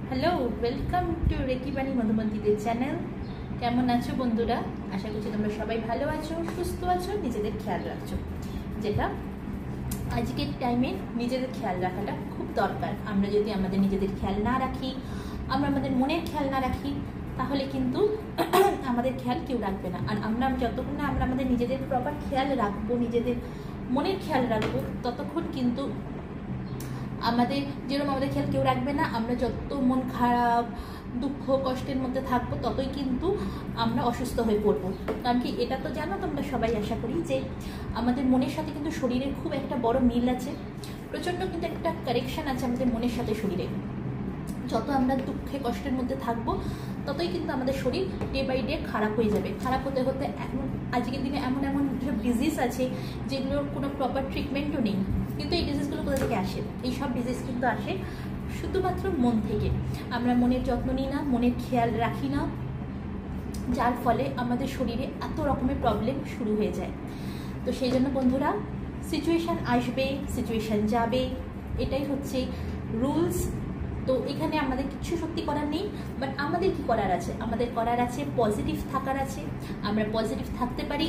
Hello, welcome to reiki বাণী মধুমন্তীদের channel. কেমন আছো বন্ধুরা? আশা করছি তোমরা সবাই ভালো আছো, সুস্থ আছো, নিজেদের খেয়াল রাখছো। যেটা আজকের টাইমে নিজেদের খেয়াল রাখাটা খুব দরকার। আমরা যদি আমাদের নিজেদের খেয়াল না রাখি, আমরা আমাদের মনের খেয়াল না রাখি, তাহলে কিন্তু আমাদের খেয়াল কেউ রাখবে না। আর আমরা যতক্ষণ না আমরা আমাদের নিজেদের প্রপার খেয়াল রাখবো, নিজেদের মনের খেয়াল রাখবো, ততক্ষণ কিন্তু আমাদের যেরকম আমাদের খেয়াল কেউ রাখবে না। আমরা যত মন খারাপ, দুঃখ, কষ্টের মধ্যে থাকবো, ততই কিন্তু আমরা অসুস্থ হয়ে পড়বো। কারণ কি, এটা তো জানো তোমরা সবাই, আশা করি, যে আমাদের মনের সাথে কিন্তু শরীরের খুব একটা বড় মিল আছে। প্রচণ্ড কিন্তু একটা কারেকশান আছে আমাদের মনের সাথে শরীরে। যত আমরা দুঃখে কষ্টের মধ্যে থাকবো, ততই কিন্তু আমাদের শরীর ডে বাই ডে খারাপ হয়ে যাবে। খারাপ হতে হতে এখন আজকের দিনে এমন এমন সব ডিজিজ আছে যেগুলোর কোনো প্রপার ট্রিটমেন্টও নেই। কিন্তু এই ডিজিজগুলো কোথা থেকে আসে? এই সব ডিজিজ কিন্তু আসে শুধুমাত্র মন থেকে। আমরা মনের যত্ন নিই না, মনের খেয়াল রাখি না, যার ফলে আমাদের শরীরে এত রকমের প্রবলেম শুরু হয়ে যায়। তো সেই জন্য বন্ধুরা, সিচুয়েশান আসবে, সিচুয়েশান যাবে, এটাই হচ্ছে রুলস। তো এখানে আমাদের কিছু সত্যি করার নেই, বাট আমাদের কি করার আছে? আমাদের করার আছে পজিটিভ থাকার আছে। আমরা পজিটিভ থাকতে পারি,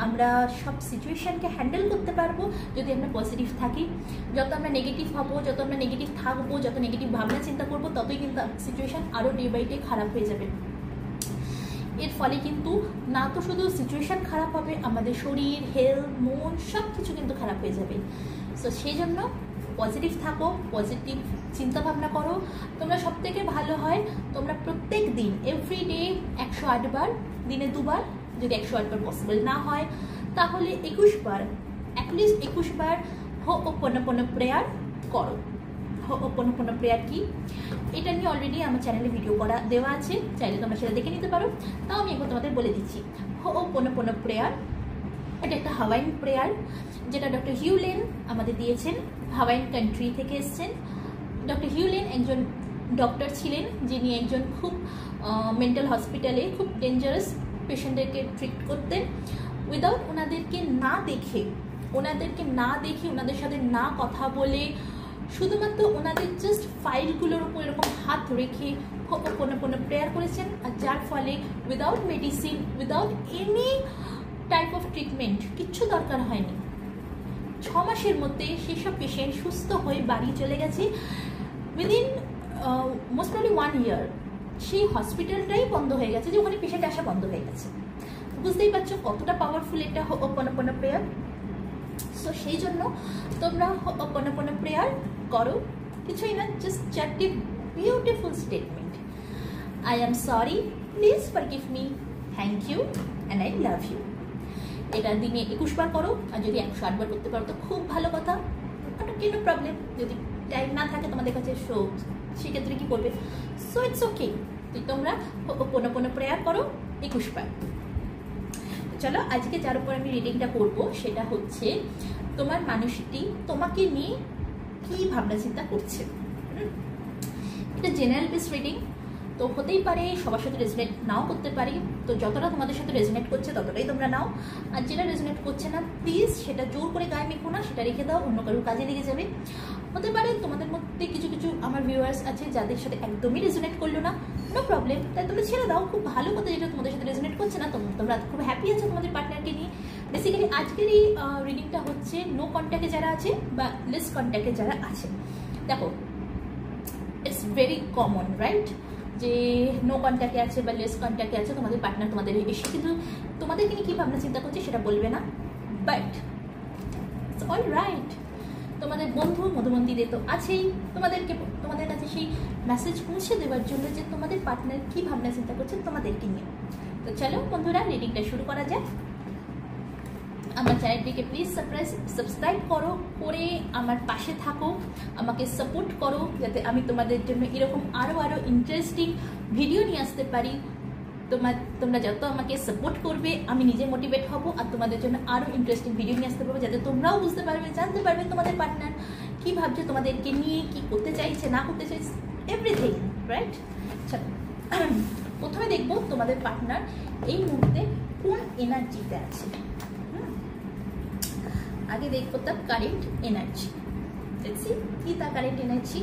আমরা সব সিচুয়েশানকে হ্যান্ডেল করতে পারবো যদি আমরা পজিটিভ থাকি। যত আমরা নেগেটিভ হবো, যত আমরা নেগেটিভ থাকবো, যত নেগেটিভ ভাবনা চিন্তা করবো, ততই কিন্তু সিচুয়েশান আরও ডে বাই ডে খারাপ হয়ে যাবে। এর ফলে কিন্তু না তো শুধু সিচুয়েশান খারাপ হবে, আমাদের শরীর, হেলথ, মন সব কিছু কিন্তু খারাপ হয়ে যাবে। সো সেই জন্য পজিটিভ থাকো, পজিটিভ চিন্তাভাবনা করো। তোমরা সব থেকে ভালো হয় তোমরা প্রত্যেক দিন এভরিডে 108 বার, দিনে 2 বার, যদি 108 বার পসিবল না হয় তাহলে 21 বার, অ্যাটলিস্ট 21 বার হো'ওপনোপনো প্রেয়ার করো। হো'ওপনোপনো প্রেয়ার কি, এটা নিয়ে অলরেডি আমার চ্যানেলে ভিডিও করা দেওয়া আছে, চাইলে তোমরা সেটা দেখে নিতে পারো। তাও আমি এখন তোমাদের বলে দিচ্ছি। হো'ওপনোপনো প্রেয়ার এটা একটা হাওয়াইন প্রেয়ার, যেটা ডক্টর হিউ লেন আমাদের দিয়েছেন। হাওয়াইন কান্ট্রি থেকে এসছেন। ডক্টর হিউ লেন একজন ডক্টর ছিলেন, যিনি একজন খুব মেন্টাল হসপিটালে খুব ডেঞ্জারাস পেশেন্টদেরকে ট্রিট করতেন। উইদাউট ওনাদেরকে না দেখে, ওনাদের সাথে না কথা বলে, শুধুমাত্র ওনাদের জাস্ট ফাইলগুলোর উপর এরকম হাত রেখে হো'ওপনোপনো প্রেয়ার করেছেন। আর যার ফলে without medicine, without any type of treatment, কিচ্ছু দরকার হয়নি, 6 মাসের মধ্যে সেসব পেশেন্ট সুস্থ হয়ে বাড়ি চলে গেছে। উইদিন মোস্ট প্রবলি 1 ইয়ার সেই হসপিটালটাই বন্ধ হয়ে গেছে, যে ওখানে পেশেন্ট আসা বন্ধ হয়ে গেছে। বুঝতেই পারছো কতটা পাওয়ারফুল এটা হো'ওপনোপনো প্রেয়ার। সো সেই জন্য তোমরা হো'ওপনোপনো প্রেয়ার করো। কিছুই না, জাস্ট 4টি beautiful statement. I am sorry, please forgive me, thank you and I love you. এটা দিনে 21 বার করো। আর যদি 108 বার করতে পারো তো খুব ভালো কথা, ওটা কোনো প্রবলেম। যদি টাইম না থাকে তোমাদের কাছে, সেক্ষেত্রে কী করবে? So it's okay. তোমরা হো'ওপনোপনো প্রেয়ার করো 21 বার। চলো, আজকে যার উপর আমি রিডিংটা করব সেটা হচ্ছে তোমার মানুষটি তোমাকে নিয়ে কী ভাবনা চিন্তা করছে। এটা জেনারেল বেস রিডিং, তো হতেই পারে সবার সাথে রেজনেট নাও করতে পারি। তো যতটা তোমাদের সাথে রেজনেট করছে ততটাই তোমরা নাও, আর যেটা রেজনেট করছে না প্লিজ সেটা জোর করে গায়ে মেখো না, সেটা রেখে দাও, অন্য কারোর কাজে লেগে যাবে। হতে পারে তোমাদের মধ্যে কিছু কিছু আমার ভিউয়ার্স আছে যাদের সাথে একদমই রেজনেট করলো না, নো প্রবলেম, তাই তোমরা ছেড়ে দাও। খুব ভালো কথা, যেটা তোমাদের সাথে রেজনেট করছে না, তোমরা খুব হ্যাপি আছো তোমাদের পার্টনারকে নিয়ে। বেসিক্যালি আজকের এই রিডিংটা হচ্ছে নো কন্ট্যাক্টে যারা আছে বা লেস কন্ট্যাক্টে যারা আছে। দেখো, ইটস ভেরি কমন, রাইট, যে নো কন্ট্যাক্টে আছে বা লেস কন্ট্যাক্টে আছে তোমাদের পার্টনার, তোমাদের এসে কিন্তু তোমাদেরকে নিয়ে কী ভাবনা চিন্তা করছে সেটা বলবে না, বাট ইটস অল রাইট। তোমাদের বন্ধু মধুমন্তীদের তো আছেই, তোমাদের কাছে সেই মেসেজ পৌঁছে দেওয়ার জন্য যে তোমাদের পার্টনার কী ভাবনা চিন্তা করছে তোমাদেরকে নিয়ে। তো চলো বন্ধুরা, রিডিংটা শুরু করা যাক। আমার চ্যানেলটিকে প্লিজ সাবস্ক্রাইব করো, করে আমার পাশে থাকো, আমাকে সাপোর্ট করো, যাতে আমি তোমাদের জন্য এরকম আরও ইন্টারেস্টিং ভিডিও নিয়ে আসতে পারি। তোমরা যত আমাকে সাপোর্ট করবে, আমি নিজে মোটিভেট হব, আর তোমাদের জন্য আরও ইন্টারেস্টিং ভিডিও নিয়ে আসতে পারবো, যাতে তোমরাও বুঝতে পারবে, জানতে পারবে তোমাদের পার্টনার কী ভাবছে, তোমাদেরকে নিয়ে কী করতে চাইছে, না করতে চাইছে, এভরিথিং, রাইট। চলো, প্রথমে দেখবো তোমাদের পার্টনার এই মুহূর্তে কোন এনার্জিতে আছে। আগে দেখবো তার কারেন্ট এনার্জি। দেখছি কি তার কারেন্ট এনার্জি।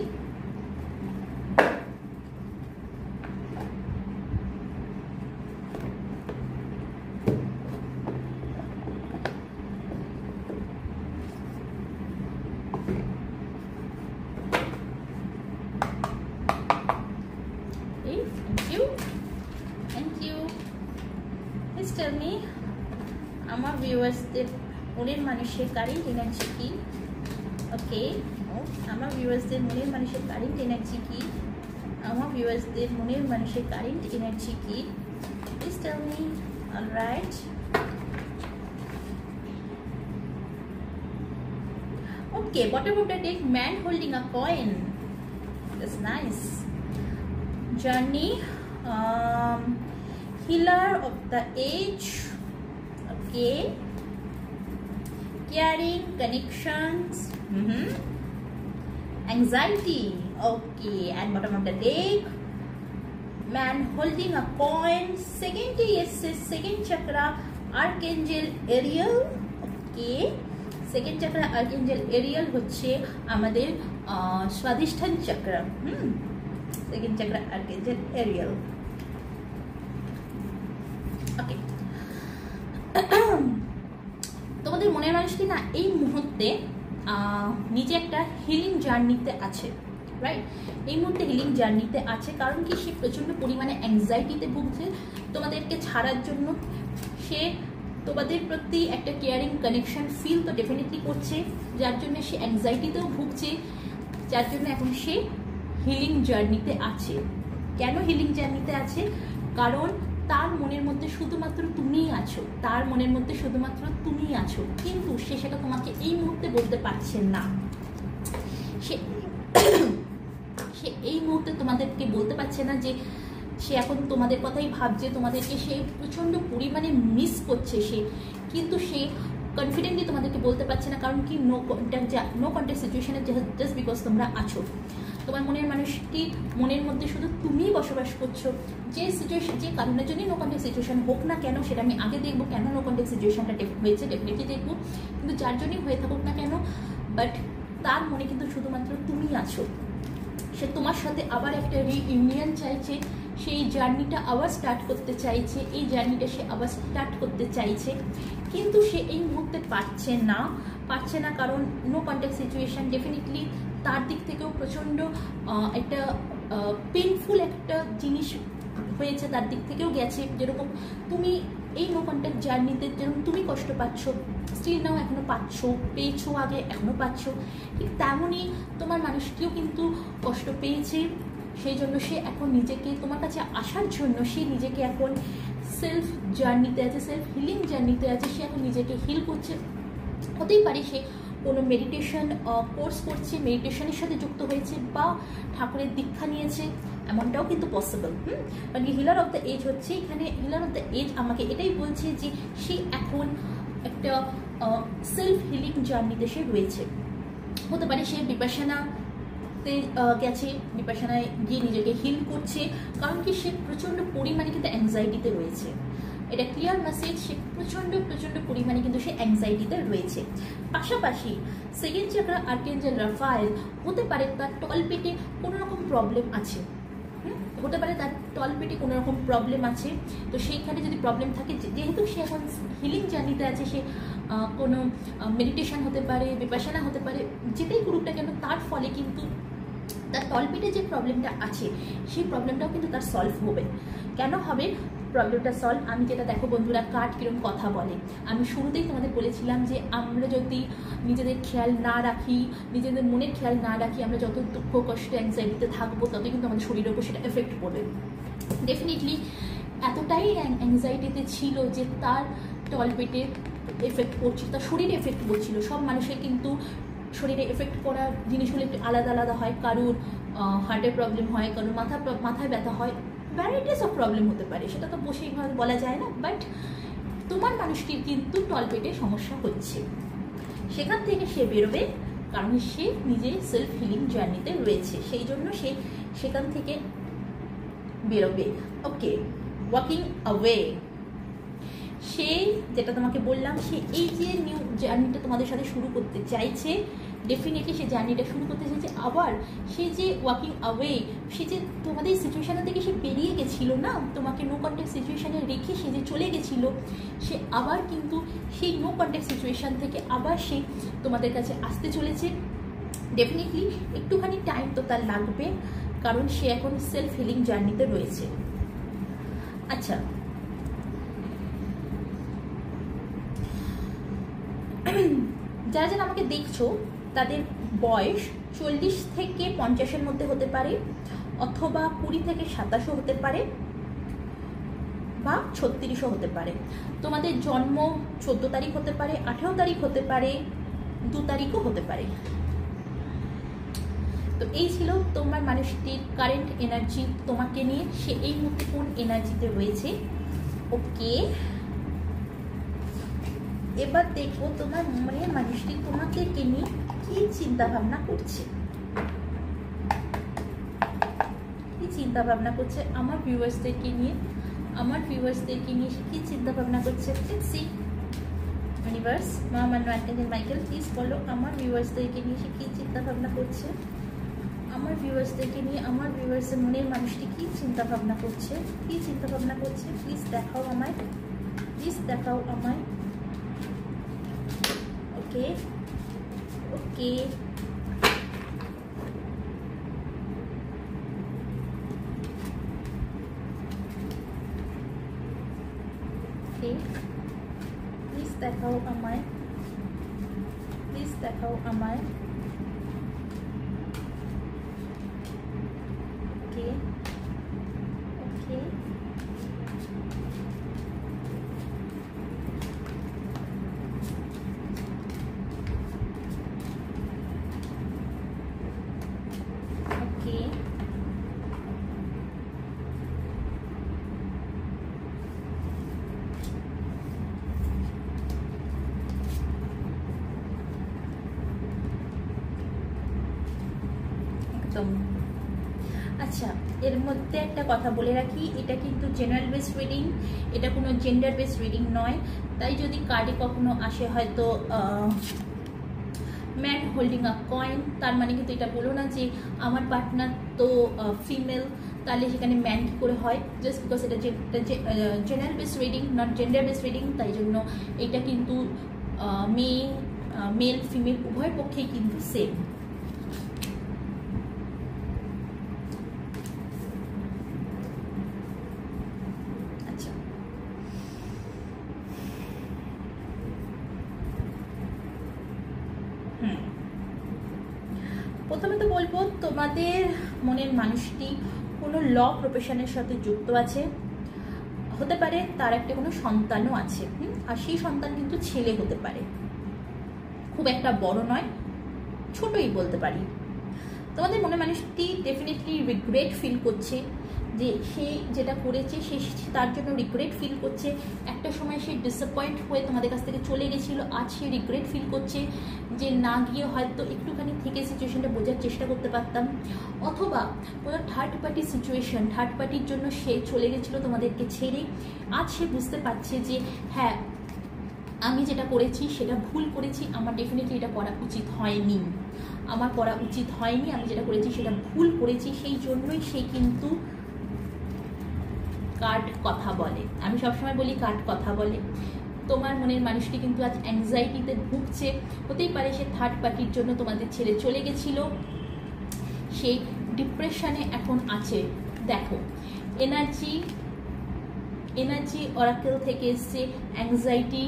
টেল মি আমার ভিউয়ার্সদের মনের মানুষের কারেন্ট এনার্জি কি? ওকে, আমার ভিউয়ার্সদের মনের মানুষের কারেন্ট এনার্জি কি? আমার ভিউয়ার্সদের মনের মানুষের কারেন্ট এনার্জি কি? Please tell me. Alright, okay, bottom of the deck, man holding a coin. That's nice. Journey, healer of the age. Okay, caring, connections, anxiety. Okay, and bottom of the deck, man holding a coin. Second is second chakra, archangel Ariel. Okay, second chakra archangel Ariel হচ্ছে আমাদের Swadhisthana chakra. Second chakra archangel Ariel. Okay, তোমাদের মনের মানুষটি না এই মুহূর্তে নিজে একটা হিলিং জার্নিতে আছে, রাইট? এই মুহূর্তে হিলিং জার্নিতে আছে, কারণ কি সে প্রচন্ড পরিমাণে অ্যাংজাইটিতে ভুগছে তোমাদেরকে ছাড়ার জন্য। সে তোমাদের প্রতি একটা কেয়ারিং কানেকশন ফিল তো ডেফিনেটলি করছে, যার জন্য সে অ্যাংজাইটিতেও ভুগছে, যার জন্য এখন সে হিলিং জার্নিতে আছে। কেন হিলিং জার্নিতে আছে? কারণ তার মনের মধ্যে শুধুমাত্র তুমিই আছো, তার মনের মধ্যে শুধুমাত্র তুমিই আছো, কিন্তু সে সেটা তোমাকে এই মুহূর্তে বলতে পারছে না। সে এই মুহূর্তে তোমাদেরকে বলতে পারছে না যে সে এখন তোমাদের কথাই ভাবছে, তোমাদেরকে সে প্রচণ্ড পরিমাণে মিস করছে সে, কিন্তু সে কনফিডেন্টলি তোমাদেরকে বলতে পারছে না। কারণ কি, নো কন্ট্যাক্ট সিচুয়েশনে জাস্ট বিকজ তোমরা আছো। তোমার মনের মানুষটি মনের মধ্যে শুধু তুমিই বসবাস করছো। যে সিচুয়েশন, যে কারণের জন্যই নো কন্ট্যাক্ট সিচুয়েশন হোক না কেন, সেটা আমি আগে দেখবো কেন নো কন্ট্যাক্ট সিচুয়েশনটা হয়েছে, ডেফিনেটলি দেখবো। কিন্তু যার জন্যই হয়ে থাকুক না কেন, বাট তার মনে কিন্তু শুধুমাত্র তুমি আছো। সে তোমার সাথে আবার একটা রিইউনিয়ন চাইছে, সেই জার্নিটা আবার স্টার্ট করতে চাইছে, এই জার্নিটা সে আবার স্টার্ট করতে চাইছে, কিন্তু সে এই মুহূর্তে পারছে না। কারণ নো কন্ট্যাক্ট সিচুয়েশন ডেফিনেটলি তার দিক থেকেও প্রচণ্ড একটা পেনফুল একটা জিনিস হয়েছে, তার দিক থেকেও গেছে। যেরকম তুমি এই নো কন্ট্যাক্ট জার্নিতে যেরকম তুমি কষ্ট পাচ্ছ, স্টিল নাও এখনও পেয়েছো আগে, এখনও পাচ্ছ, ঠিক তেমনই তোমার মানুষটিও কিন্তু কষ্ট পেয়েছে। সেই জন্য সে এখন নিজেকে তোমার কাছে আসার জন্য সে নিজেকে এখন সেলফ জার্নিতে আছে, সেলফ হিলিং জার্নিতে আছে। সে এখন নিজেকে হিল করছে। হতেই পারে সে কোনো মেডিটেশন কোর্স করছে, মেডিটেশনের সাথে যুক্ত হয়েছে, বা ঠাকুরের দীক্ষা নিয়েছে, এমনটাও কিন্তু পসিবল। কারণ হিলার অফ দ্য এজ হচ্ছে এখানে, হিলার অফ দ্য এজ আমাকে এটাই বলছে যে সে এখন একটা সেলফ হিলিং জার্নিতে সে রয়েছে। হতে পারে সে বিপাশানাতে গেছে, বিপাশানায় গিয়ে নিজেকে হিল করছে, কারণ কি সে প্রচণ্ড পরিমাণে কিন্তু অ্যাংজাইটিতে রয়েছে। এটা ক্লিয়ার মেসেজ, সে প্রচণ্ড পরিমাণে কিন্তু সে অ্যাংজাইটিতে রয়েছে। পাশাপাশি সেকেন্ড চাকরা আর্কেঞ্জেল রাফায়েল, হতে পারে তার তলপেটে কোনো রকম প্রবলেম আছে, হতে পারে তার তলপেটে কোনো রকম প্রবলেম আছে। তো সেইখানে যদি প্রবলেম থাকে, যেহেতু সে এখন হিলিং জার্নিতে আছে, সে কোনো মেডিটেশন হতে পারে, বিপাশানা হতে পারে, যেটাই করুক না কেন, তার ফলে কিন্তু তার তলপেটে যে প্রবলেমটা আছে সেই প্রবলেমটাও কিন্তু তার সলভ হবে। কেন হবে প্রবলেমটা সলভ? আমি যেটা দেখো বন্ধুরা, কার্ড কিরকম কথা বলে। আমি শুরুতেই তোমাদের বলেছিলাম যে আমরা যদি নিজেদের খেয়াল না রাখি, নিজেদের মনের খেয়াল না রাখি, আমরা যত দুঃখ কষ্ট অ্যাংজাইটিতে থাকবো, ততই কিন্তু আমাদের শরীরের উপর সেটা এফেক্ট পড়বে। ডেফিনেটলি এতটাই অ্যাংজাইটিতে ছিল যে তার তলপেটে এফেক্ট পড়ছিল, তার শরীরে এফেক্ট পড়ছিল। সব মানুষের কিন্তু শরীরে এফেক্ট করা জিনিসগুলো একটু আলাদা হয়। কারুর হার্টের প্রবলেম হয়, কারুর মাথায় ব্যথা হয়, ভ্যারাইটিস অফ প্রবলেম হতে পারে, সেটা তো বসেই বলা যায় না। বাট তোমার মানুষটির কিন্তু তলপেটে সমস্যা হচ্ছে, সেখান থেকে সে বেরোবে, কারণ সে নিজে সেলফ হিলিং জার্নিতে রয়েছে, সেই জন্য সে সেখান থেকে বেরোবে। ওকে, ওয়াকিং অ্যাওয়ে, সে যেটা তোমাকে বললাম, সে এই যে নিউ জার্নিটা তোমাদের সাথে শুরু করতে চাইছে, ডেফিনেটলি সে জার্নিটা শুরু করতে চাইছে। আবার সে যে ওয়াকিং অ্যাওয়ে, সে যে তোমাদের সিচুয়েশানের থেকে সে বেরিয়ে গেছিলো না, তোমাকে নো কন্ট্যাক্ট সিচুয়েশানে রেখে সে যে চলে গেছিলো, সে আবার কিন্তু সেই নো কন্ট্যাক্ট সিচুয়েশান থেকে আবার সে তোমাদের কাছে আসতে চলেছে। ডেফিনেটলি একটুখানি টাইম তো তার লাগবে, কারণ সে এখন সেলফ হিলিং জার্নিতে রয়েছে। আচ্ছা, যারা যারা আমাকে দেখছো তাদের বয়স 40 থেকে 50-এর মধ্যে হতে পারে, অথবা 20 থেকে 27 হতে পারে, বা 36ও হতে পারে। তোমাদের জন্ম 14 তারিখ হতে পারে, 18 তারিখ হতে পারে, 2 তারিখও হতে পারে। তো এই ছিল তোমার মানুষটির কারেন্ট এনার্জি তোমাকে নিয়ে, সে এই মুহূর্তে কোন এনার্জিতে রয়েছে। ওকে, এবার দেখবো তোমার মনের মানুষটি তোমাকে নিয়ে কি চিন্তা ভাবনা করছে, কি চিন্তা ভাবনা করছে আমার ভিউয়ার্সদেরকে নিয়ে, আমার ভিউয়ার্সদেরকে নিয়ে সে কি চিন্তা ভাবনা করছে। লেটস সি ইউনিভার্স, মহামান্য আর্কএঞ্জেল মাইকেল প্লিজ বলো আমার ভিউয়ার্সদেরকে নিয়ে সে কি চিন্তা ভাবনা করছে, আমার ভিউয়ার্সদেরকে নিয়ে আমার ভিউয়ার্সের মনের মানুষটি কি চিন্তা ভাবনা করছে, কি চিন্তা ভাবনা করছে। প্লিজ দেখাও আমায়, প্লিজ দেখাও আমায়। ওকে ওকে, প্লিজ দেখাও আমায়, প্লিজ দেখাও আমায়। ওকে ওকে, ওকে, একদম। আচ্ছা, এর মধ্যে একটা কথা বলে রাখি, এটা কিন্তু জেনারেল বেস রিডিং, এটা কোনো জেন্ডার বেস রিডিং নয়। তাই যদি কার্ডে কখনো আসে হয়তো ম্যান হোল্ডিং আ কয়েন, তার মানে কিন্তু এটা বলো না যে আমার পার্টনার তো ফিমেল, তাহলে সেখানে ম্যান কী করে হয়। জাস্ট বিকজ এটা general base reading, not gender base reading, তাই জন্য এটা কিন্তু মেল ফিমেল উভয় পক্ষেই কিন্তু সেম। প্রথমে তো বলবো তোমাদের মনের মানুষটি কোনো ল প্রফেশনের সাথে যুক্ত আছে, হতে পারে তার একটা কোনো সন্তানও আছে, আর সেই সন্তান কিন্তু ছেলে হতে পারে, খুব একটা বড় নয়, ছোটই বলতে পারি। তোমাদের মনের মানুষটি ডেফিনেটলি রিগ্রেট ফিল করছে যে সে যেটা করেছে সে তার জন্য রিগ্রেট ফিল করছে। একটা সময় সে ডিসঅ্যাপয়েন্ট হয়ে তোমাদের কাছ থেকে চলে গেছিলো, আজ সে রিগ্রেট ফিল করছে যে না গিয়ে হয়তো একটুখানি থেকে সিচুয়েশনটা বোঝার চেষ্টা করতে পারতাম, অথবা কোনো থার্ড পার্টি সিচুয়েশন, থার্ড পার্টির জন্য সে চলে গেছিলো তোমাদেরকে ছেড়ে। আজ সে বুঝতে পারছে যে হ্যাঁ আমি যেটা করেছি সেটা ভুল করেছি, আমার ডেফিনেটলি এটা করা উচিত হয়নি, আমার করা উচিত হয়নি, আমি যেটা করেছি সেটা ভুল করেছি। সেই জন্যই সে কিন্তু কার্ড কথা বলে, আমি সবসময় বলি কার্ড কথা বলে। তোমার মনের মানুষটি কিন্তু আজ অ্যাংজাইটিতে ভুগছে, হতেই পারে সে থার্ড পার্টির জন্য তোমাদের ছেড়ে চলে গেছিল, সে ডিপ্রেশনে এখন আছে। দেখো এনার্জি অরাকেল থেকে এসছে অ্যাংজাইটি,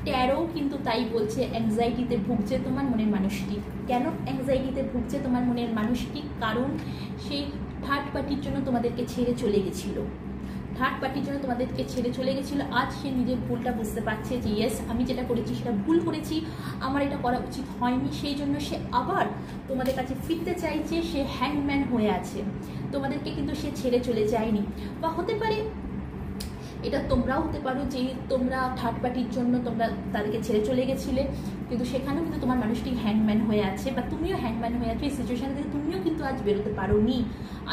ট্যারো কিন্তু তাই বলছে অ্যাংজাইটিতে ভুগছে তোমার মনের মানুষটি। কেন অ্যাংজাইটিতে ভুগছে তোমার মনের মানুষটি? কারণ সে থার্ড পার্টির জন্য তোমাদেরকে ছেড়ে চলে গেছিলো, থার্ড পার্টির জন্য তোমাদেরকে ছেড়ে চলে গেছিলো। আজ সে নিজের ভুলটা বুঝতে পারছে যে ইয়েস আমি যেটা করেছি সেটা ভুল করেছি, আমার এটা করা উচিত হয়নি। সেই জন্য সে আবার তোমাদের কাছে ফিরতে চাইছে, সে হ্যাংম্যান হয়ে আছে, তোমাদেরকে কিন্তু সে ছেড়ে চলে যায়নি। বা হতে পারে এটা তোমরাও হতে পারো যে তোমরা থার্ড পার্টির জন্য তোমরা তাদেরকে ছেড়ে চলে গেছিলে, কিন্তু সেখানেও কিন্তু তোমার মানুষটি হ্যাংম্যান হয়ে আছে, বা তুমিও হ্যাংম্যান হয়ে আছো। এই সিচুয়েশন থেকে তুমিও কিন্তু আজ বেরোতে পারোনি।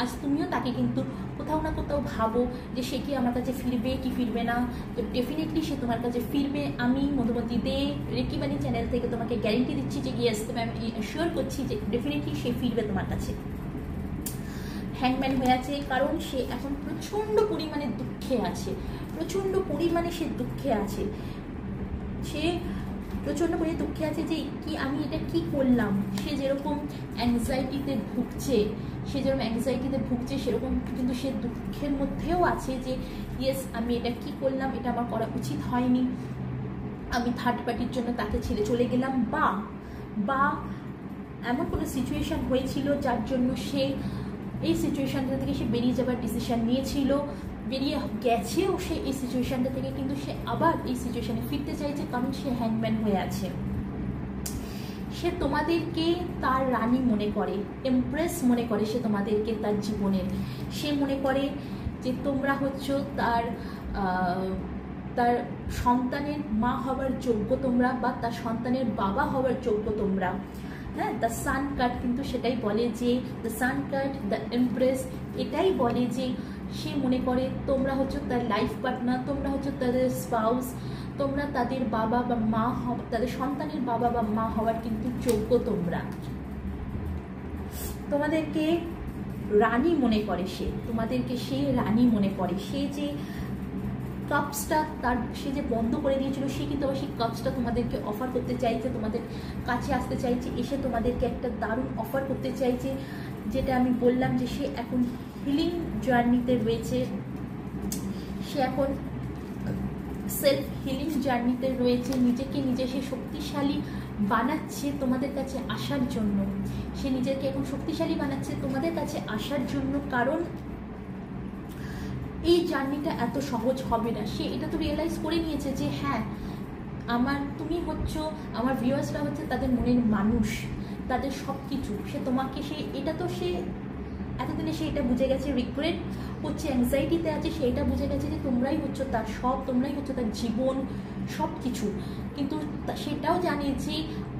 আজ তুমিও তাকে কিন্তু কোথাও না কোথাও ভাবো যে সে কি আমার কাছে ফিরবে কি ফিরবে না। তো ডেফিনেটলি সে তোমার কাছে ফিরবে। আমি মধুমতি দে রেকি বাণী চ্যানেল থেকে তোমাকে গ্যারেন্টি দিচ্ছি যে ইয়েস, আমি অ্যাসিওর করছি যে ডেফিনেটলি সে ফিরবে তোমার কাছে। হ্যাংম্যান হয়ে আছে কারণ সে এখন প্রচণ্ড পরিমাণে দুঃখে আছে, প্রচণ্ড পরিমাণে সে দুঃখে আছে, সে প্রচণ্ড পরিমাণে দুঃখে আছে যে কি আমি এটা কি করলাম। সে যেরকম অ্যাংজাইটিতে ভুগছে, সেরকম কিন্তু সে দুঃখের মধ্যেও আছে যে ইয়েস আমি এটা কি করলাম, এটা আমার করা উচিত হয়নি। আমি থার্ড পার্টির জন্য তাকে ছেড়ে চলে গেলাম, বা এমন কোনো সিচুয়েশান হয়েছিল যার জন্য সে এই সিচুয়েশানটা থেকে সে বেরিয়ে যাবার ডিসিশান নিয়েছিল, বেরিয়ে গেছেও সে এই সিচুয়েশানটা থেকে, কিন্তু সে আবার এই সিচুয়েশানে ফিরতে চাইছে কারণ সে হ্যাংম্যান হয়ে আছে। সে তোমাদেরকে তার রানী মনে করে, এমপ্রেস মনে করে সে তোমাদেরকে তার জীবনের। সে মনে করে যে তোমরা হচ্ছ তার সন্তানের মা হওয়ার যোগ্য তোমরা, বা তার সন্তানের বাবা হওয়ার যোগ্য তোমরা। হ্যাঁ, দ্য সান কার্ড কিন্তু সেটাই বলে যে, the sun card, the empress এটাই বলে যে সে মনে করে তোমরা হচ্ছে তার লাইফ পার্টনার, তোমরা হচ্ছে তাদের স্পাউস, তোমরা তাদের বাবা বা মা হওয়া, তাদের সন্তানের বাবা বা মা হওয়ার কিন্তু যোগ্য তোমরা। তোমাদেরকে রানী মনে করে সে, তোমাদেরকে সে রানী মনে করে। সে যে কাপসটা সে যে বন্ধ করে দিয়েছিল, সে কিন্তু আবার সেই কাপসটা তোমাদেরকে অফার করতে চাইছে, তোমাদের কাছে আসতে চাইছে, এসে তোমাদেরকে একটা দারুণ অফার করতে চাইছে। যেটা আমি বললাম যে সে এখন হিলিং জার্নিতে রয়েছে, সে এখন সেলফ হিলিং জার্নিতে রয়েছে, নিজেকে নিজে সে শক্তিশালী বানাচ্ছে তোমাদের কাছে আসার জন্য। সে নিজেকে এখন শক্তিশালী বানাচ্ছে তোমাদের কাছে আসার জন্য, কারণ এই জার্নিটা এত সহজ হবে না। সে এটা তো রিয়েলাইজ করে নিয়েছে যে হ্যাঁ, তুমি হচ্ছ আমার ভিউয়ার্সরা হচ্ছে তাদের মনের মানুষ, তাদের সব কিছু। সে তোমাকে সে এতদিনে সে এটা বুঝে গেছে, রিগ্রেট হচ্ছে, অ্যাংজাইটিতে আছে, সে এটা বুঝে গেছে যে তোমরাই হচ্ছে তার সব, তোমরাই হচ্ছে তার জীবন, সব কিছু। কিন্তু সেটাও জানে যে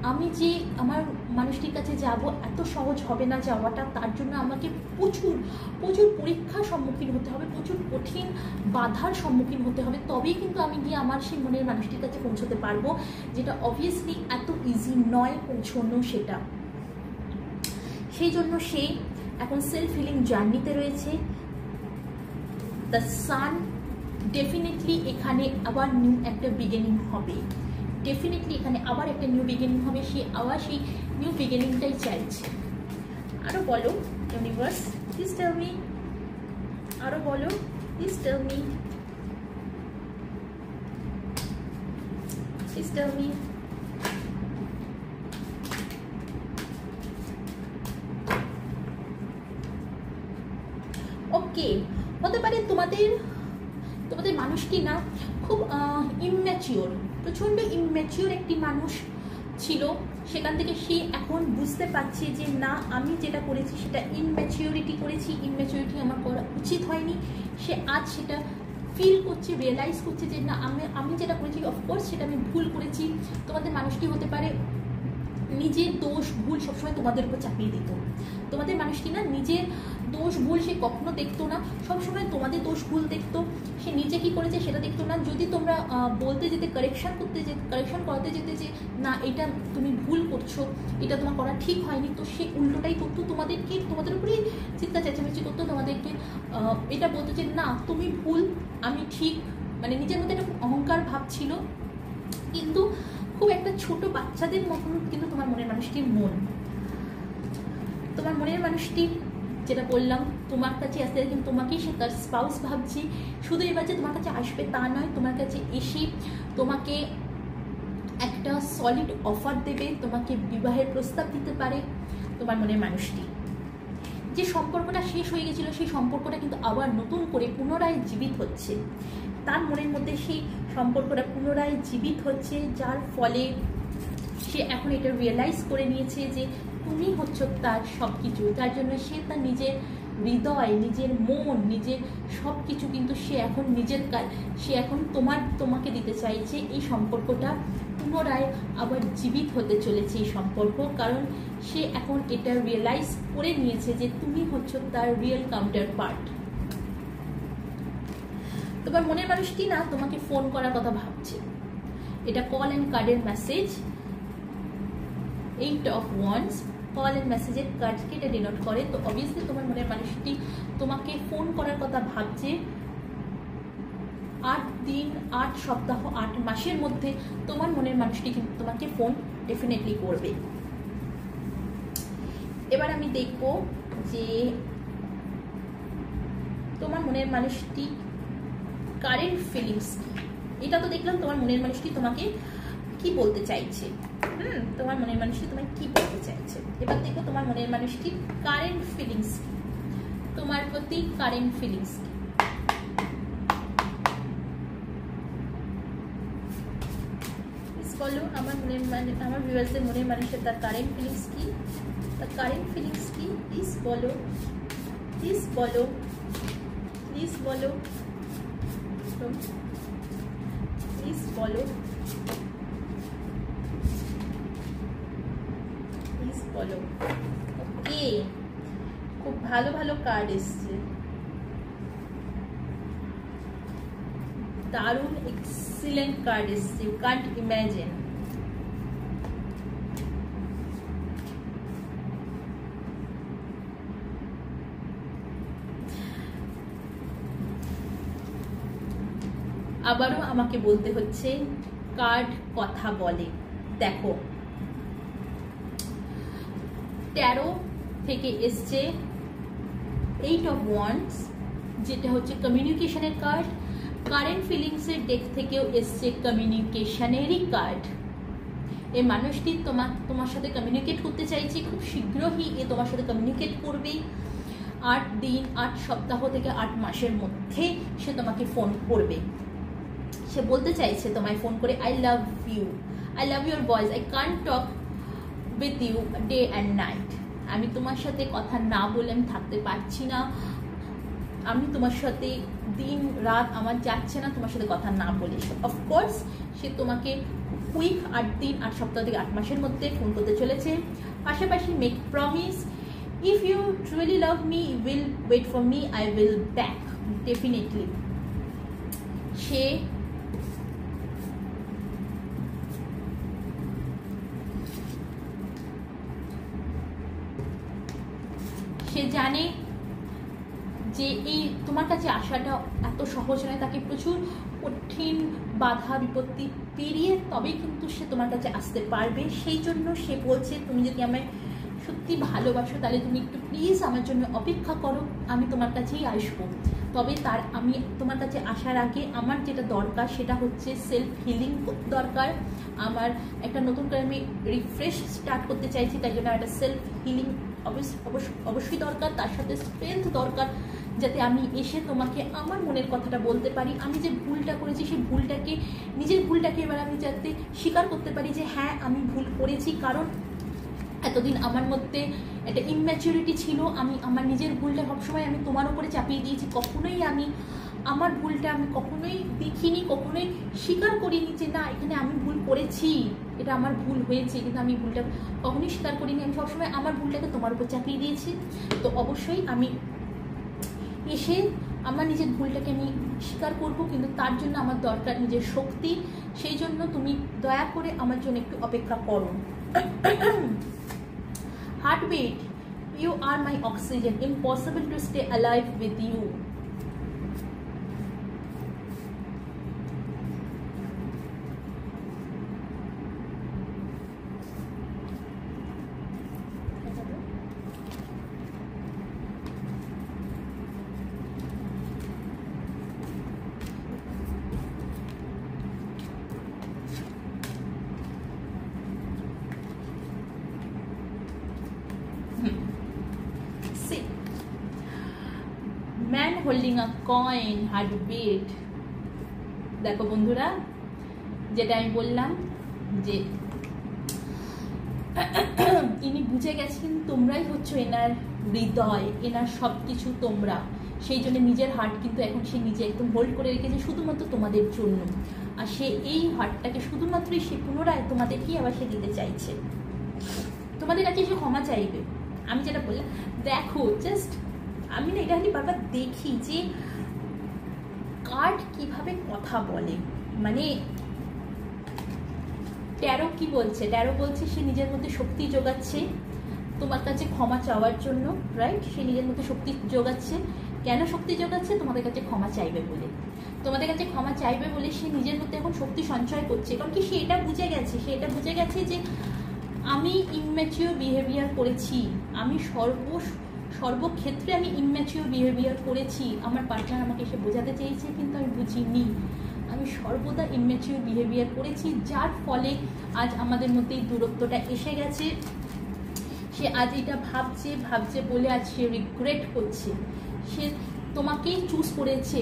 আমি যে আমার মানুষটির কাছে যাব এত সহজ হবে না যাওয়াটা, তার জন্য আমাকে প্রচুর প্রচুর পরীক্ষার সম্মুখীন হতে হবে, প্রচুর কঠিন বাধার সম্মুখীন হতে হবে, তবেই কিন্তু আমি গিয়ে আমার সেই মনের মানুষটির কাছে পৌঁছতে পারবো, যেটা অবভিয়াসলি এত ইজি নয় পৌঁছানো সেটা। সেই জন্য সে এখন সেলফ হিলিং জার্নিতে রয়েছে। দ্য সান ডেফিনেটলি এখানে আবার নিউ একটা বিগিনিং হবে, ডেফিনেটলি এখানে আবার একটা নিউ বিগিনিং হবে। সে আবার সেই নিউ বিগিনিংটাই চাইছে। আরও বলো ইউনিভার্স, প্লিজ টেল মি, আরও বলো, please tell me, please tell me. Okay, হতে পারে তোমাদের মানুষটি না খুব ইম্যাচিওর, প্রচণ্ড ইম্যাচিওর একটি মানুষ ছিল। সেখান থেকে সে এখন বুঝতে পারছে যে না, আমি যেটা করেছি সেটা ইম্যাচিওরিটি করেছি, ইম্যাচিওরিটি আমার করা উচিত হয়নি। সে আজ সেটা ফিল করছে, রিয়েলাইজ করছে যে না, আমি যেটা করেছি অফকোর্স সেটা আমি ভুল করেছি। তোমাদের মানুষটি হতে পারে নিজের দোষ ভুল সবসময় তোমাদের উপর চাপিয়ে দিত। তোমাদের মানুষটি না নিজের দোষ ভুল সে কখনো দেখতো না, সবসময় তোমাদের দোষ ভুল দেখতো। সে নিজে কি করেছে সেটা দেখতো না। যদি তোমরা বলতে যেতে, কারেকশন করাতে যেতে যে না এটা তুমি ভুল করছো, এটা তোমার করা ঠিক হয়নি, তো সে উল্টোটাই করতো, তোমাদের উপরেই চিন্তা চেঁচামেচি করতো, তোমাদেরকে এটা বলতো যে না তুমি ভুল আমি ঠিক, মানে নিজের মধ্যে একটা অহংকার ভাব ছিল। কিন্তু খুব একটা ছোট বাচ্চাদের মতন কিন্তু তোমার মনের মানুষটির মন। তোমার মনের মানুষটি যেটা বললাম তোমার কাছে আসতে, কিন্তু তোমাকেই সে তার স্পাউস ভাবছি। শুধু এবার যে তোমার কাছে আসবে তা নয়, তোমার কাছে এসে তোমাকে একটা সলিড অফার দেবে, তোমাকে বিবাহের প্রস্তাব দিতে পারে। তোমার মনের মানুষটি যে সম্পর্কটা শেষ হয়ে গেছিলো, সেই সম্পর্কটা কিন্তু আবার নতুন করে পুনরায় জীবিত হচ্ছে। তার মনের মধ্যে সেই সম্পর্কটা পুনরায় জীবিত হচ্ছে, যার ফলে সে এখন এটা রিয়েলাইজ করে নিয়েছে যে তুমি হচ্ছ তার সব কিছু। তার জন্য সে তার নিজের হৃদয়, নিজের মন, নিজের সব কিছু কিন্তু সে এখন সে এখন তোমাকে দিতে চাইছে। এই সম্পর্কটা পুনরায় আবার জীবিত হতে চলেছে এই সম্পর্ক, কারণ সে এখন এটা রিয়েলাইজ করে নিয়েছে যে তুমি হচ্ছ তার রিয়েল কাউন্টার পার্ট। তোমার মনের মানুষটি না তোমাকে ফোন করার কথা ভাবছে। এটা কল অ্যান্ড কার্ডের message, 8 of Wands call and মেসেজের কার্ডকে এটা ডিনোট করে। তো অবভিয়াসলি তোমার মনের মানুষটি তোমাকে ফোন করার কথা ভাবছে। 8 দিন, 8 সপ্তাহ, 8 মাসের মধ্যে তোমার মনের মানুষটি কিন্তু তোমাকে ফোন ডেফিনেটলি করবে। এবার আমি দেখব যে তোমার মনের মানুষটি কারেন্ট ফিলিংস কি। এটা তো দেখলাম তোমার মনের মানুষটি তোমাকে কি বলতে চাইছে। তোমার মনের মানুষটি তোমায় কি বলতে চাইছে। এবার দেখো তোমার মনের মানুষটির কারেন্ট ফিলিংস কি, তোমার প্রতি কারেন্ট ফিলিংস কি। বলো আমার আমার ভিউয়ার্সদের মনের মানুষের তার কারেন্ট ফিলিংস কি, তার কারেন্ট ফিলিংস কি। প্লিজ বলো, প্লিজ বলো, প্লিজ বলো, প্লিজ বলো, প্লিজ বলো। ওকে, খুব ভালো ভালো কার্ড এসছে, দারুণ এক্সিলেন্ট কার্ড এসছে। You can't imagine. আবারও আমাকে বলতে হচ্ছে কার্ড কথা বলে। দেখো 13 থেকে এসছে 8 অফ ওয়ান্ডস, যেটা হচ্ছে কমিউনিকেশনের কার্ড। কারেন্ট ফিলিংসের ডেক থেকেও এসছে কমিউনিকেশনেরই কার্ড। এই মানুষটি তোমার সাথে কমিউনিকেট করতে চাইছে, খুব শীঘ্রই এ তোমার সাথে কমিউনিকেট করবে। 8 দিন 8 সপ্তাহ থেকে 8 মাসের মধ্যে সে তোমাকে ফোন করবে। সে বলতে চাইছে তোমায় ফোন করে, I love you, I love your voice, I can't talk with you day and night. আমি তোমার সাথে কথা না বলে আমি থাকতে পারছি না, আমি তোমার সাথে দিন রাত আমার যাচ্ছে না তোমার সাথে কথা না বলে। অফকোর্স সে তোমাকে কুইক 8 দিন 8 সপ্তাহ থেকে 8 মাসের মধ্যে ফোন করতে চলেছে। পাশাপাশি make promise, if you truly love me you will wait for me, I will back definitely. সে জানে যে এই তোমার কাছে আসাটা এত সহজ নয়, তাকে প্রচুর কঠিন বাধা বিপত্তি পেরিয়ে তবেই কিন্তু সে তোমার কাছে আসতে পারবে। সেই জন্য সে বলছে তুমি যদি আমায় সত্যি ভালোবাসো তাহলে তুমি একটু প্লিজ আমার জন্য অপেক্ষা করো, আমি তোমার কাছেই আসবো। তবে আমি তোমার কাছে আসার আগে আমার যেটা দরকার সেটা হচ্ছে সেলফ হিলিং দরকার। আমার একটা নতুন করে আমি রিফ্রেশ স্টার্ট করতে চাইছি, তাই জন্য একটা সেলফ হিলিং অবশ্যই দরকার। তার সাথে স্ট্রেংথ দরকার, যাতে আমি এসে তোমাকে আমার মনের কথাটা বলতে পারি। আমি যে ভুলটা করেছি সেই ভুলটাকে, নিজের ভুলটাকে এবার আমি যাতে স্বীকার করতে পারি যে হ্যাঁ আমি ভুল করেছি। কারণ এতদিন আমার মধ্যে একটা ইম্যাচুরিটি ছিল, আমি আমার নিজের ভুলটা সবসময় আমি তোমার উপরে চাপিয়ে দিয়েছি। কখনোই আমি আমার ভুলটা আমি কখনোই দেখিনি, কখনোই স্বীকার করিনি যে না এখানে আমি ভুল করেছি, এটা আমার ভুল হয়েছে, কিন্তু আমি ভুলটা কখনোই স্বীকার করিনি। আমি সবসময় আমার ভুলটাকে তোমার উপর চাপিয়ে দিয়েছি। তো অবশ্যই আমি এসে আমার নিজের ভুলটাকে আমি স্বীকার করব, কিন্তু তার জন্য আমার দরকার নিজের শক্তি। সেই জন্য তুমি দয়া করে আমার জন্য একটু অপেক্ষা করো। Heartbeat, you are my oxygen, impossible to stay alive with you. Man holding a coin, heartbeat. দেখো বন্ধুরা, যেটা আমি বললাম যে ইনি বুঝে গেছেন তোমরাই হচ্ছে এনার হৃদয়, এনার সব কিছু তোমরা। সেই জন্য নিজের হার্ট কিন্তু এখন সে নিজে একদম হোল্ড করে রেখেছে শুধুমাত্র তোমাদের জন্য। আর সে এই হার্টটাকে শুধুমাত্রই সে পুনরায় তোমাদেরকেই আবার সে দিতে চাইছে। তোমাদের কাছে সে ক্ষমা চাইবে। আমি যেটা বললাম, দেখো জাস্ট আমি না এটা খালি বারবার দেখি যে কার্ড কিভাবে কথা বলে। মানে 13 কি বলছে, 13 বলছে সে নিজের মধ্যে শক্তি যোগাচ্ছে তোমার কাছে ক্ষমা চাওয়ার জন্য, রাইট? সে নিজের মধ্যে শক্তি যোগাচ্ছে। কেন শক্তি যোগাচ্ছে? তোমাদের কাছে ক্ষমা চাইবে বলে। তোমাদের কাছে ক্ষমা চাইবে বলে সে নিজের মধ্যে এখন শক্তি সঞ্চয় করছে। কারণ কি সে এটা বুঝে গেছে যে আমি ইম্যাচিওর বিহেভিয়ার করেছি, আমি সর্বক্ষেত্রে আমি ইম্যাচিওর বিহেভিয়ার করেছি। আমার পার্টনার আমাকে এসে বোঝাতে চেয়েছে কিন্তু আমি বুঝিনি। আমি সর্বদা ইমেচিউর বিহেভিয়ার করেছি, যার ফলে আজ আমাদের মধ্যে এই দূরত্বটা এসে গেছে। সে আজ এটা ভাবছে বলে আজ সে রিগ্রেট করছে। সে তোমাকেই চুজ করেছে,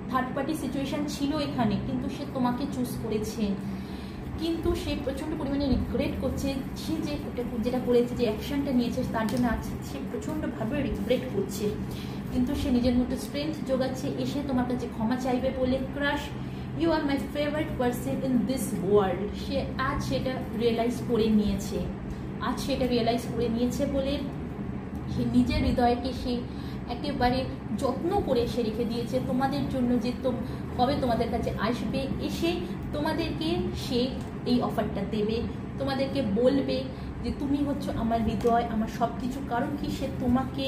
থার্ড পার্টি সিচুয়েশন ছিল এখানে, কিন্তু সে তোমাকে চুজ করেছে, কিন্তু সে প্রচণ্ড পরিমাণে রিগ্রেট করছে। সে যেটা করেছে, যে অ্যাকশনটা নিয়েছে, তার জন্য আজ সে প্রচণ্ডভাবে রিগ্রেট করছে। কিন্তু সে নিজের মতো স্ট্রেংথ জোগাচ্ছে, এসে তোমার কাছে ক্ষমা চাইবে বলে, crush you are my favourite person in this world. সে আজ সেটা রিয়েলাইজ করে নিয়েছে বলে সে নিজের হৃদয়কে সে একেবারে যত্ন করে সে রেখে দিয়েছে তোমাদের জন্য, যে কবে তোমাদের কাছে আসবে, এসে তোমাদেরকে সে এই অফারটা দেবে, তোমাদেরকে বলবে যে তুমি হচ্ছে আমার হৃদয়, আমার সব কিছু। কারণ কি, সে তোমাকে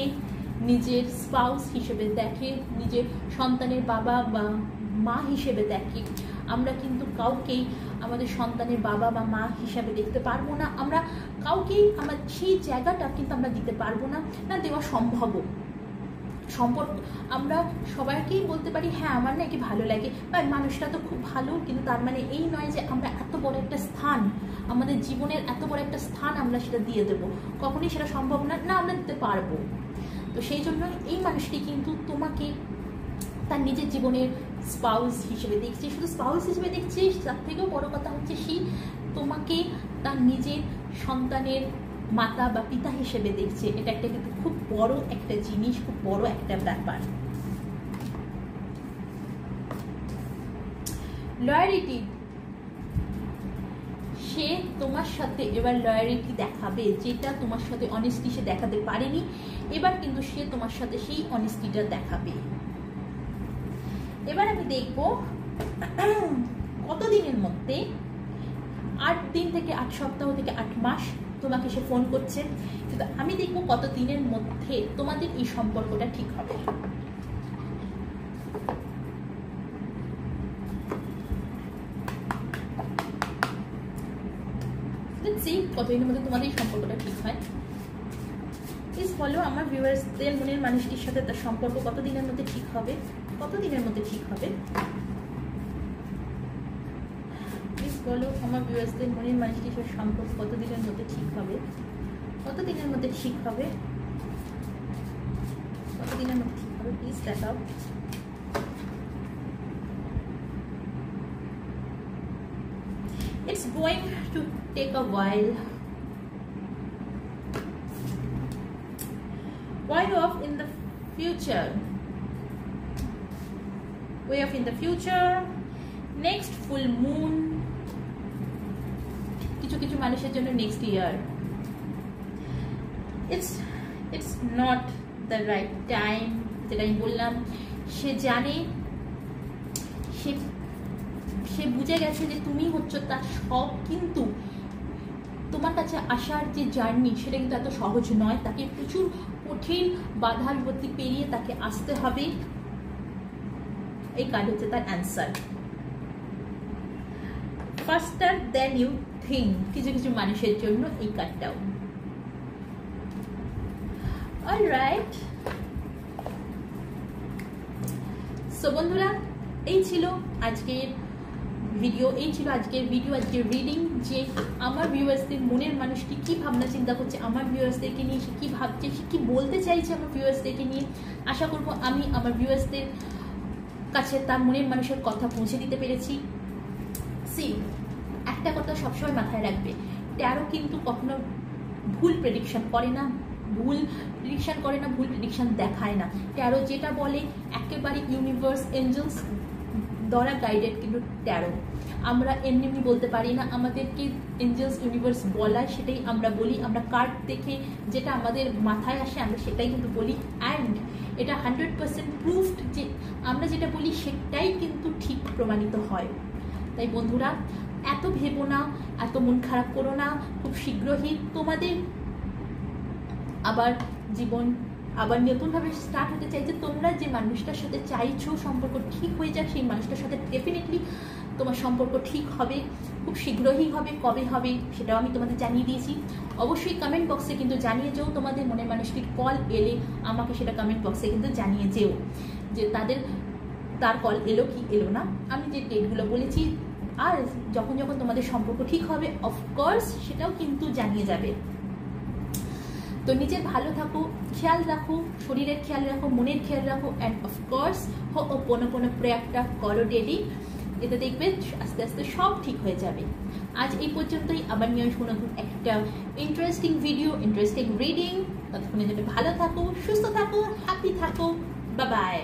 নিজের স্পাউস হিসেবে দেখে, নিজের সন্তানের বাবা বা মা হিসেবে দেখে। আমরা কিন্তু কাউকেই আমাদের সন্তানের বাবা বা মা হিসাবে দেখতে পারবো না, আমরা কাউকেই আমার সেই জায়গাটা কিন্তু আমরা দিতে পারবো না, না দেওয়া সম্ভবও। সম্পর্ক আমরা সবাইকেই বলতে পারি হ্যাঁ আমার না একে ভালো লাগে, বা মানুষটা তো খুব ভালো, কিন্তু তার মানে এই নয় যে আমরা এত বড় একটা স্থান, আমাদের জীবনের এত বড় একটা স্থান আমরা সেটা দিয়ে দেবো। কখনোই সেটা সম্ভব না, না আমরা দিতে পারবো। তো সেই জন্য এই মানুষটি কিন্তু তোমাকে তার নিজের জীবনের স্পাউস হিসেবে দেখছে, শুধু স্পাউস হিসেবে দেখছে, তার থেকেও বড় কথা হচ্ছে সে তোমাকে তার নিজের সন্তানের মাতা বা পিতা হিসেবে দেখছে। এটা একটা কিন্তু খুব বড় একটা জিনিস, খুব বড় একটা ব্যাপার। লয়ালিটি, সে তোমার সাথে এবার লয়ালিটি দেখাবে, যেটা তোমার সাথে অনেস্টি সে দেখাতে পারেনি, এবার কিন্তু সে তোমার সাথে সেই অনেস্টিটা দেখাবে। এবার আমি দেখব কতদিনের মধ্যে, 8 দিন থেকে 8 সপ্তাহ থেকে 8 মাস তোমাকে সে ফোন করছে, কিন্তু আমি দেখব কত দিনের মধ্যে তোমাদের এই সম্পর্কটা ঠিক হবে। কতদিনের মধ্যে তোমাদের এই সম্পর্কটা ঠিক হয়। প্লিজ বলো আমার ভিউয়ার্সদের মনের মানুষটির সাথে তার সম্পর্ক কতদিনের মধ্যে ঠিক হবে, কতদিনের মধ্যে ঠিক হবে। প্লিজ বলো আমার ভিউয়ার্সদের মনের মানুষটির সাথে সম্পর্ক কতদিনের মধ্যে ঠিক হবে, কতদিনের মধ্যে ঠিক হবে, কতদিনের মধ্যে ঠিক হবে। প্লিজ দেখাও। It's going to take a while. Way off in the future. Way off in the future. Next full moon. কিছু মানুষের জন্য next year. It's not the right time. যেটা আমি বললাম, সে জানে, সে বুঝে গেছে যে তুমি হচ্ছে তার সব, কিন্তু তোমার কাছে আসার যে জার্নি সেটা কিন্তু এত সহজ নয়, তাকে প্রচুর কঠিন বাধা বিপত্তি পেরিয়ে তাকে আসতে হবে। এই কার্ড হচ্ছে তার answer. Faster than you think, কিছু মানুষের জন্য এই কার্ডটাও। অলরাইট, সো বন্ধুরা, এই ছিল আজকের ভিডিও, আজকের রিডিং, যে আমার ভিউয়ার্সদের মনের মানুষটি কি ভাবনা চিন্তা করছে আমার ভিউয়ার্সদেরকে নিয়ে, সে কি ভাবছে, সে কি বলতে চাইছে আমার ভিউয়ার্সদেরকে নিয়ে। আশা করব আমি আমার ভিউয়ার্সদের কাছে তার মনের মানুষের কথা পৌঁছে দিতে পেরেছি। একটা কথা সবসময় মাথায় রাখবে, ট্যারো কিন্তু কখনো ভুল প্রেডিকশন করে না, ভুল প্রেডিকশন দেখায় না। ট্যারো যেটা বলে একেবারে ইউনিভার্স, এঞ্জেলস দ্বারা গাইডেড কিন্তু ট্যারো। আমরা এমনি বলতে পারি না, আমাদেরকে এঞ্জেলস ইউনিভার্স বলায় সেটাই আমরা বলি। আমরা কার্ড দেখে যেটা আমাদের মাথায় আসে আমরা সেটাই কিন্তু বলি, অ্যান্ড এটা 100% প্রুফড যে আমরা যেটা বলি সেটাই কিন্তু ঠিক প্রমাণিত হয়। তাই বন্ধুরা, এত ভেবো না, এত মন খারাপ করো না, খুব শীঘ্রই তোমাদের জীবন আবার নতুনভাবে স্টার্ট হতে চাইছে। তোমরা যে মানুষটার সাথে চাইছো সম্পর্ক ঠিক হয়ে যাক, সেই মানুষটার সাথে ডেফিনেটলি তোমার সম্পর্ক ঠিক হবে, খুব শীঘ্রই হবে। কবে হবে সেটাও আমি তোমাদের জানিয়ে দিয়েছি। অবশ্যই কমেন্ট বক্সে কিন্তু জানিয়ে যেও, তোমাদের মনের মানুষটির কল এলে আমাকে সেটা কমেন্ট বক্সে কিন্তু জানিয়ে যেও যে তার কল এলো কি এলো না, আমি যে ডেটগুলো বলেছি, আর যখন যখন তোমাদের সম্পর্ক ঠিক হবে অফকোর্স সেটাও কিন্তু জানিয়ে যাবে। তো নিজের ভালো থাকো, খেয়াল রাখো, শরীরের খেয়াল রাখো, মনের খেয়াল রাখো, অ্যান্ড অফকোর্স হোপোনোপোনো প্রেয়ারটা করো ডেলি। এতে দেখবে আস্তে আস্তে সব ঠিক হয়ে যাবে। আজ এই পর্যন্তই, আবার নিয়ে আসবো নতুন একটা ইন্টারেস্টিং ভিডিও, ইন্টারেস্টিং রিডিং। ততক্ষণে ভালো থাকো, সুস্থ থাকো, হ্যাপি থাকো, বাই বাই।